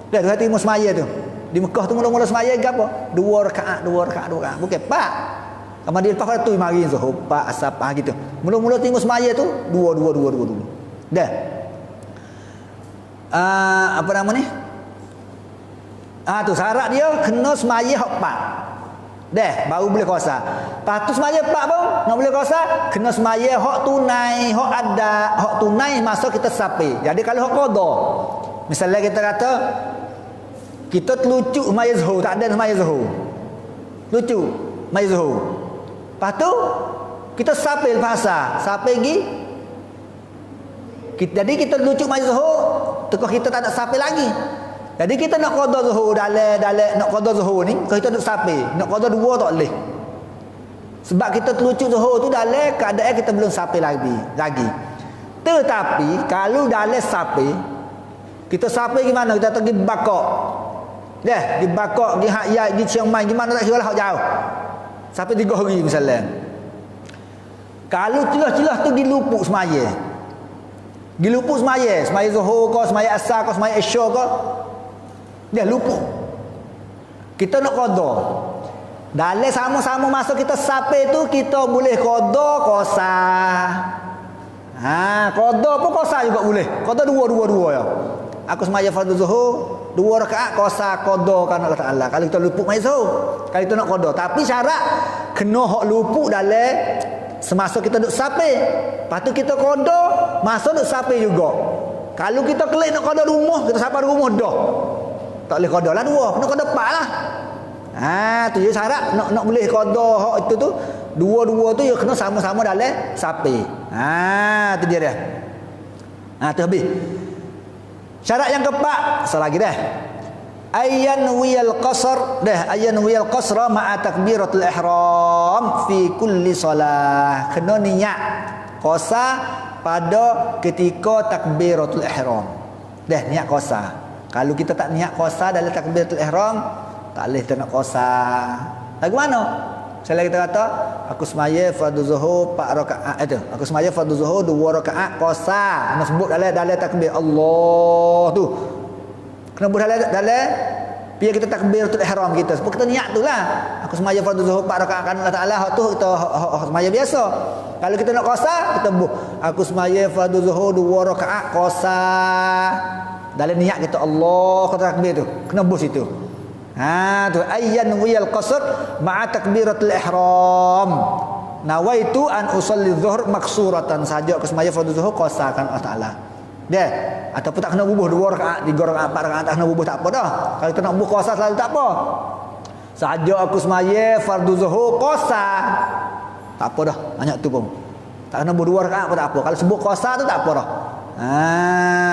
Dah tu hati semaya tu. Di Mekah tu mula-mula semaya gapo? 2 rakaat. Bukan 4. Kemudian lepas tu mari zuhur 4 asar gitu. Mula-mula tengok semaya tu 2. Dah. Apa nama ni? Tu syarat dia kena semaya hak 4. Dah, baru boleh qasas. Lepas tu semaya 4 pun nak boleh qasas, kena semaya hak tunai, hak ada, hak tunai masuk kita sapi. Jadi kalau hak qada, misalnya kita kata kita terlucuk semaya zuhur, tak ada semaya zuhur. Lucu semaya zuhur. Lepas tu kita sapi lepas asar, sapi lagi. Jadi kita terlucuk semaya zuhur, tekah kita tak ada sapi lagi. Jadi kita nak qada zuhur dalam nak qada zuhur ni, kalau kita duk sapi, nak qada 2 tak boleh. Sebab kita terlucuk zuhur tu dalam keadaan kita belum sapi lagi. Tetapi kalau dalam sapi, kita sapi gimana? Kita pergi bakok. Dah, di bakok, di Hak Yai, di Chiang Mai, gimana tak kira lah hak jauh. Sampai 3 hari misalnya. Kalau celah-celah tu dilupuk semaya. Dilupuk semaya zuhur ke, semaya asar ke, semaya isya ke, dia lupuk. Kita nak qada. Dalam sama-sama masa kita sapi tu kita boleh qada qasas. Qada pun qasas juga boleh. Qada 2 ya. Aku semaya fardu zuhur 2 rakaat qasas qada kan Allah Taala. Kalau kita lupuk mai zuhur, kalau kita nak qada, tapi syarat kena hak lupuk dalam semasa kita duk sapi. Lepas tu kita qada masa duk sapi juga. Kalau kita kelik nak qada rumah, kita sapi rumah dah. Tak boleh qada lah 2, kena qada 4 lah. Tu je syarat nak boleh qada hak itu tu 2 tu ya kena sama-sama dalam sapi. Tu dia dah. Tu habis. Syarat yang keempat, selagi dah. Ayyanwiyal qasr, ayyanwiyal qasra ma'a takbiratul ihram fi kulli solah. Kena niat qasar pada ketika takbiratul ihram. Niat qasar. Kalau kita tak niat qasar dalam takbiratul ihram, tak boleh kita nak qasar. Lagu mana? Misalnya kita kata aku semaya fardu zuhur 4 rakaat itu. Aku semaya fardu zuhur 2 rakaat qasar. Nak sebut dalam takbir Allah tu. Kena buat dalam biar kita takbir tu ihram kita. Sebab kita niat tu lah. Aku semaya fardu zuhur 4 rakaat kan Allah Taala tu kita semaya biasa. Kalau kita nak qasar kita buat aku semaya fardu zuhur 2 rakaat qasar. Dalam niat kita Allah kita takbir tu. Kena buat situ. Tu ayyan wiyal qasr ma'a takbiratul ihram. Nawaitu an usalli dhuhr maksuratan, saja ke semaya fardu zuhur qasarkan Allah Taala. Dia ataupun tak kena bubuh 2 rakaat, 3 rakaat, 4 rakaat tak kena bubuh tak apa dah. Kalau kita nak bubuh qasar selalu tak apa. Saja aku semaya fardu zuhur qasar. Tak apa dah, banyak tu pun. Tak kena bubuh 2 rakaat pun tak apa. Kalau sebut qasar tu tak apa dah.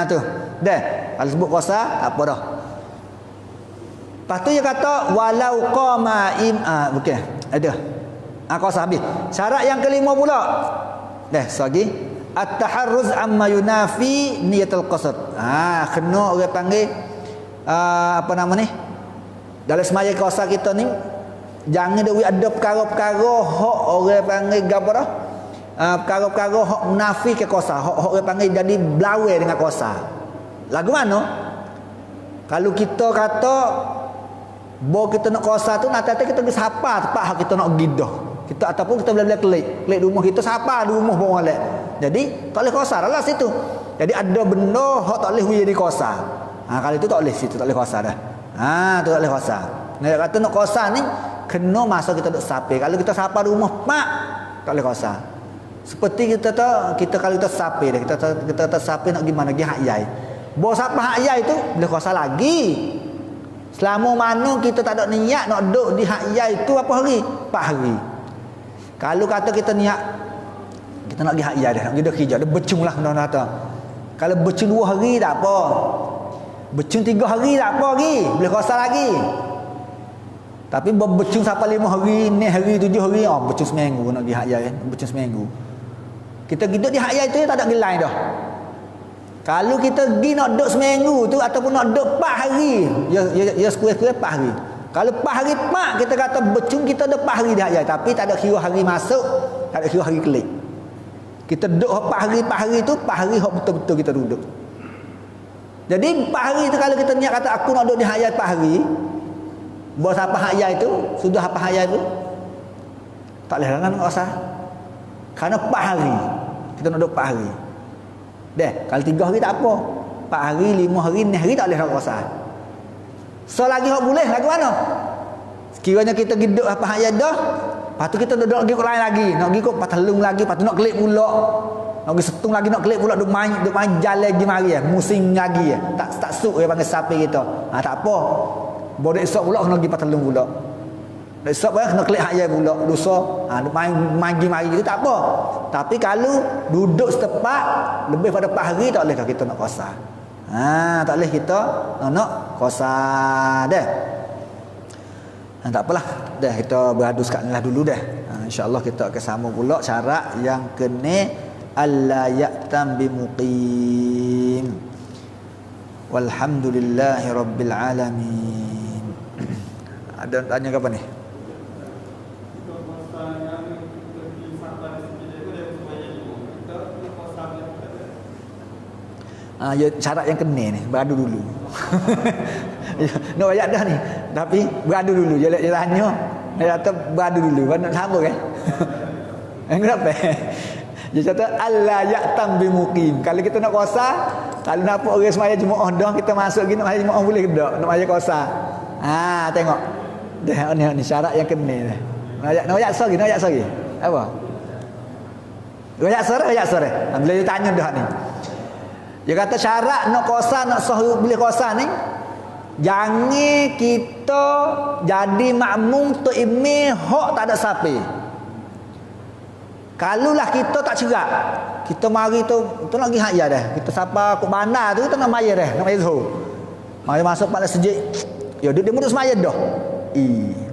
Tu. Dia kalau sebut qasar tak apa dah. Lepas tu dia kata walau qama bukan ada qasar habis. Syarat yang kelima pula lagi at-taharruz amma yunafi niyatul qasr. Kena orang panggil apa nama ni, dalam semaya qasar kita ni jangan ada perkara-perkara hak orang panggil gapo dah, perkara-perkara hak munafi ke qasar, hak orang panggil jadi belawai dengan qasar. Lagu mana? Kalau kita kata bawa kita nak qasar tu nanti kita pergi sapa tempat hak kita nak gidah. Kita ataupun kita boleh klik rumah kita sapa di rumah bawa molek. Jadi tak boleh qasar lah situ. Jadi ada benda hak tak boleh jadi qasar. Kalau itu tak boleh situ, tak boleh qasar dah. Tu tak boleh qasar. Dia kata nak qasar ni kena masa kita duk sapi. Kalau kita sapa di rumah pak tak boleh qasar. Seperti kita kalau kita sapi dah, kita sapi nak gimana pergi hak yai. Bawa sapa hak yai tu boleh qasar lagi. Selama mana kita tak ada niat nak duduk di hak yai itu apa hari? 4 hari. Kalau kata kita niat kita nak pergi hak yai dah, nak pergi dah kerja, dia bercung lah kena kata. Kalau bercung 2 hari tak apa. Bercung 3 hari tak apa lagi, boleh qasar lagi. Tapi bercung sampai 5 hari, 6 hari, 7 hari, bercung seminggu nak pergi hak yai kan, bercung seminggu. Kita duduk di hak yai tu tak ada gelai dah. Kalau kita pergi nak duduk seminggu tu ataupun nak duduk 4 hari, ya sekurang-kurang 4 hari. Kalau 4 hari kita kata bercung kita ada 4 hari dah, tapi tak ada kira hari masuk, tak ada kira hari kelik. Kita duduk 4 hari tu 4 hari hak betul-betul kita duduk. Jadi 4 hari tu kalau kita niat kata aku nak duduk di hayat 4 hari, buat apa hayat itu, sudah apa hayat itu, tak boleh lah nak usah. Kerana 4 hari kita nak duduk 4 hari. Kalau 3 hari tak apa, 4 hari, 5 hari, 6 hari tak boleh nak usah. So lagi hak boleh lagu mana? Sekiranya kita duduk apa hayat dah, lepas tu kita duduk lagi kot lain lagi, nak pergi kot patalung lagi, lepas tu nak kelik pula, nak pergi setung lagi, nak kelik pula, duk main jalan lagi mari musim lagi tak suk dia panggil sapi kita. Tak apa. Baru esok pula kena pergi patalung pula. Esok pula kena kelik hayat pula, dosa. Main pergi mari itu tak apa. Tapi kalau duduk setempat lebih pada 4 hari tak boleh kita nak qasar. Tak boleh kita nak qasar dah. Tak apalah. Dah kita beradu sekarang lah dulu dah. InsyaAllah kita akan sambung pula syarat yang kena alla ya'tam bimuqim. Walhamdulillahi rabbil alamin. Ada tanya ke apa ni? Syarat yang kena ni beradu dulu. Nak ayat dah ni, tapi beradu dulu. Dia tanya, dia kata beradu dulu. Nak sama kan? Kenapa? Dia kata alla ya'tam bimuqim. Kalau kita nak qasar, kalau nak orang semaya jemaah dah, kita masuk gini nak semaya jemaah boleh ke tak? Nak semaya qasar. Tengok. Dah ni syarat yang kena. Nak ayat sorry. Apa? Ayat sorry. Bila dia tanya dah ni. Dia kata syarat nak qasar, nak sahih boleh qasar ni, jangan kita jadi makmum tu imam hak tak ada sapi. Kalulah kita tak cerak, kita mari tu nak pergi hajjah dah, kita sapa kok bandar tu kita nak bayar dah, nak bayar zuhur. Mari masuk pada sejik. Ya dia duduk semaya dah.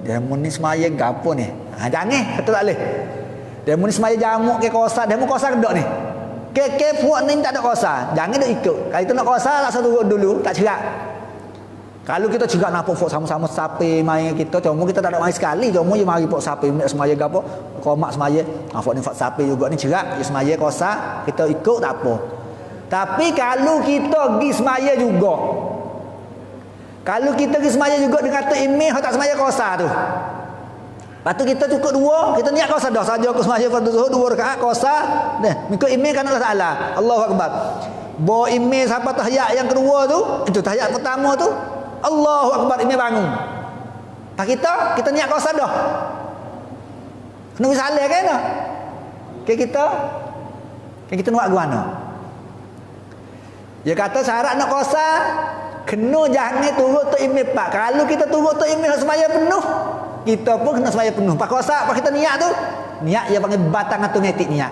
Dia mun ni semaya gapo ni? Jangan kata tak boleh. Dia mun semaya jamuk ke qasar, dia mun qasar dak ni. Ke puak ni tak ada qasar, jangan dak ikut. Kalau kita nak qasar tak satu dulu, tak cerak. Kalau kita juga nak pok sama-sama sapi main kita, cuma kita tak ada main sekali, cuma je mari pok sapi semaya gapo, komak semaya. Fok ni fok sapi juga ni cerak, je semaya kosa, kita ikut tak apa. Tapi kalau kita pergi semaya juga, kalau kita pergi semaya juga dia kata imam tak semaya kosa tu. Lepas tu kita cukup dua, kita niat kosa dah saja aku semaya fardu zuhur 2 rakaat kosa, dah mengikut imam kan Allah Taala. Allahu Akbar. Bo imam sampai tahiyat yang kedua tu, itu tahiyat pertama tu, Allahu Akbar imam bangun. Pak kita niat kosa dah. Kena salah kan dah. Kita nak guana. Dia kata syarat nak kosa kena jangan turut tu imam pak. Kalau kita turut tu imam semaya penuh, kita pun kena semaya penuh. Pak kosa apa kita niat tu? Niat dia panggil batang automatik niat.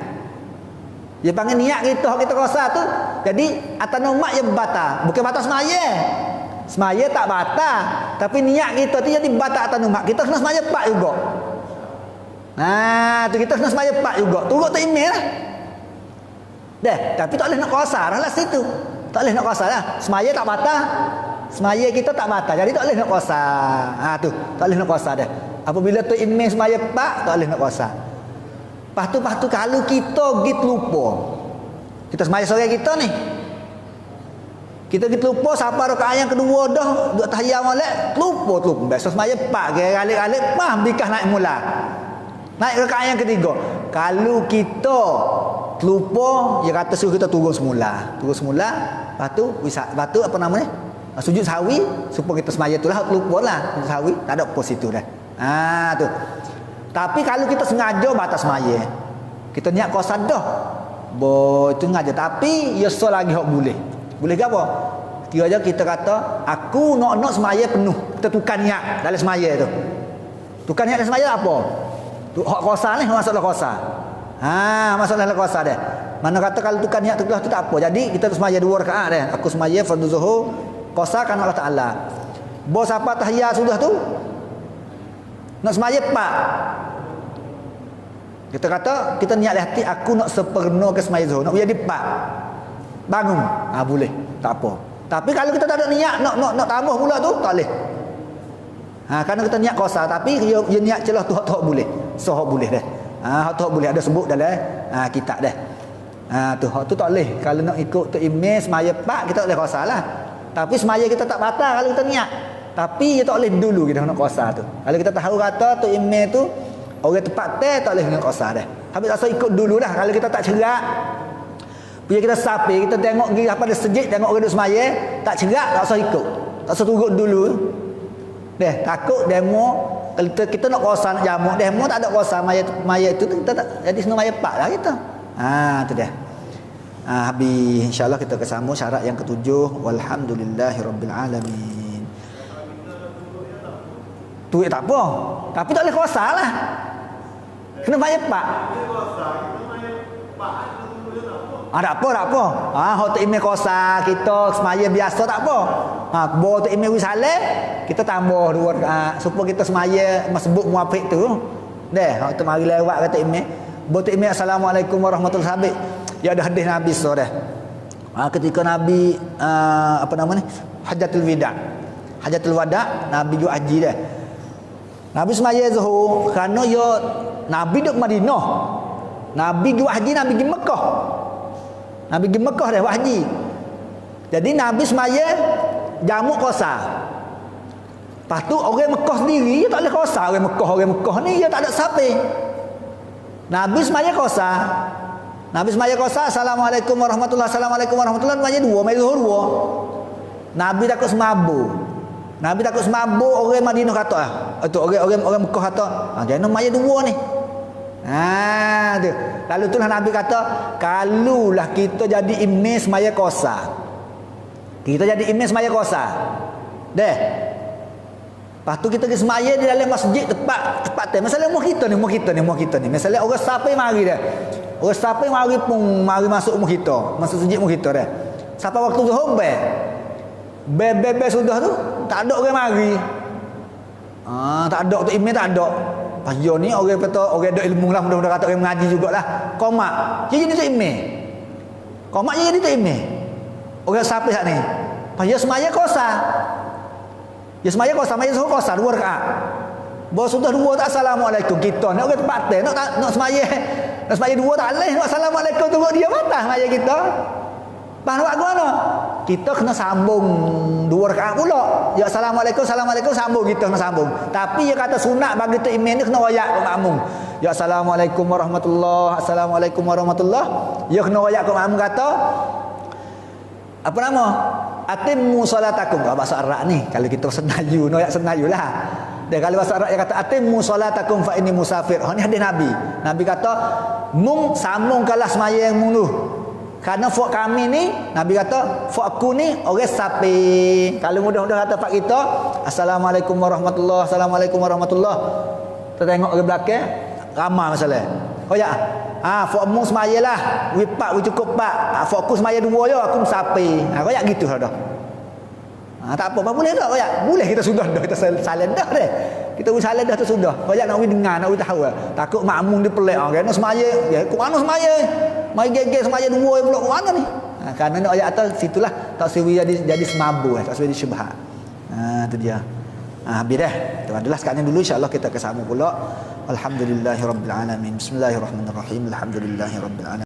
Dia panggil niat kita kosa tu. Jadi atas nama yang batal, bukan batal semaya. Semaya tak batal, tapi niat kita tu jadi batal atas nama. Kita kena semaya pak juga. Nah, tu kita kena semaya pak juga. Turut tu imam lah. Dah, tapi tak boleh nak kosa lah situ. Tak boleh nak kosa lah. Semaya tak batal. Semaya kita tak batal. Jadi tak boleh nak kosa. Tu, tak boleh nak kosa dah. Apabila tu imam semaya pak, tak boleh nak kosa. Lepas tu kalau kita gitu lupa. Kita semaya sore kita ni. Kita gitu lupa sampai rakaat yang kedua dah, duk tahiyat molek, lupa. Biasa semaya pak, galik-galik pah bikah naik mula. Naik rakaat yang ketiga. Kalau kita lupa, dia kata suruh kita turun semula. Lepas tu apa nama ni? Sujud sahwi supaya kita semaya tu lah, lupa lah sujud sahwi, tak ada pos itu dah. Tu. Tapi kalau kita sengaja batas semaya, kita niat kosa dah, itu sengaja. Tapi ya so lagi hok boleh ke apa? Kira-kira kita kata aku nak semaya penuh, kita tukar niat dalam semaya tu. Tukar niat dalam semaya apa? Hok kosa ni masalah kosa. Masalah kosa dah. Mana kata kalau tukar niat tu tak apa. Jadi kita semaya 2 rakaat dah. Aku semaya fardu zuhur, kosa kan Allah Taala. Bos apa tahiyat sudah tu? Nak semaya pak. Kita kata kita niat hati aku nak sepenuh ke semaya zuhur, nak jadi pak. Bangun. Boleh. Tak apa. Tapi kalau kita tak ada niat nak tambah pula tu, tak boleh. Kerana kita niat kosa, tapi dia niat celah tu hak boleh. So hak boleh dah. Hak tu boleh ada sebut dalam kitab dah. Tu hak tu tak boleh. Kalau nak ikut tu imam semaya pak, kita tak boleh kosa lah. Tapi semaya kita tak batal kalau kita niat. Tapi dia tak boleh dulu kita nak kosa tu. Kalau kita tahu kata tu imam tu orang tepat tak boleh nak kosa dah. Habis rasa ikut dulu dah. Kalau kita tak cerak, bila kita sapi, kita tengok pergi apa dia sejid, tengok orang duduk semaya, tak cerak, tak usah ikut. Tak usah turut dulu. Takut demo kalau kita nak kosa nak jamu, demo tak ada kosa maya itu kita tak jadi senang maya pak lah kita. Tu dia. Habis insya-Allah kita kesambung syarat yang ketujuh. Walhamdulillahirabbil alamin. Tu tak apa. Tapi tak boleh kosa lah. Kena maya pak. Tak apa. Hak tu imam kosa kita semaya biasa tak apa. Bo tu imam wisalah kita tambah 2 rakaat supaya kita semaya masbuk muafiq tu. Hak tu mari lewat kata imam. Bo tu imam assalamualaikum warahmatullahi wabarakatuh. Ya ada hadis Nabi sore. Ketika Nabi Hajatul Wada, Nabi ju haji dah. Nabi semaya zuhur kerana Nabi duduk Madinah. Nabi ju haji, Nabi pergi Mekah. Nabi pergi Mekah dah haji. Jadi Nabi semaya jamu kosa. Lepas tu orang Mekah sendiri dia tak boleh kosa. Orang Mekah ni dia tak ada sapi. Nabi semaya kosa. Assalamualaikum warahmatullahi wabarakatuh. Semaya 2 mai zuhur 2. Nabi takut semabuk. Orang Madinah kata tu orang Mekah kata jangan maya 2 ni. Tu. Lalu itulah Nabi kata, kalulah kita jadi imam semaya kosa. Deh. Lepas tu kita pergi semaya di dalam masjid tepat masalah umur kita ni. Masalah orang siapa yang mari dah. Orang siapa yang mari masuk umur kita, masuk masjid umur kita dah. Sampai waktu zuhur sudah tu tak ada orang mari. Tak ada tu imam tak ada. Pas yo ni orang kata orang ada ilmu lah, mudah-mudahan kata orang mengaji jugalah. Qomat. Jadi tu imam. Qomat jadi tu imam. Orang siapa sat ni? Pas yo semaya kosa. Ya semaya kosa, semaya suruh kosa 2 rakaat. Bawa sudah 2 tak assalamualaikum kita nak ke tempat teh nak semaya 2 tak leh nak assalamualaikum tunggu dia batas semaya kita. Bah buat gimana? Kita kena sambung 2 rakaat pula. Ya assalamualaikum sambung kita kena sambung. Tapi dia kata sunat bagi tu imam ni kena royak ke makmum. Ya assalamualaikum warahmatullahi assalamualaikum warahmatullahi. Ya kena royak ke makmum kata apa nama? Atimmu salatakum. Bahasa Arab ni kalau kita senayu, noyak senayu lah. Dan kalau bahasa Arab dia kata atimmu salatakum fa inni musafir. Ni hadis Nabi. Nabi kata mung sambungkanlah semaya yang mulu. Karena fok kami ni, Nabi kata, fok aku ni orang sapi. Kalau mudah-mudah kata pak kita, assalamualaikum warahmatullahi, assalamualaikum warahmatullahi. Kita tengok ke belakang, ramai masalah. Oh ya, fok mu semaya lah, wipak, cukup pak. Fok aku semaya 2 je, aku sapi. Kau ya gitu dah. Tak apa, boleh dah. Boleh kita sudah dah, kita salin dah deh. Kita salin dah tu sudah. Kau ya nak dengar, nak tahu. Takut makmum dia pelik. Kena semaya, ya, kau mana semaya? Mai gege semaya 2 pula ke mana ni? Kerana ni ayat atas situlah tak sewi jadi semabu, tak sewi syubhat. Itu dia. Habis dah. Tuan adalah sekarang dulu insya-Allah kita kesama pula. Alhamdulillahirabbil alamin. Bismillahirrahmanirrahim. Alhamdulillahirabbil alamin.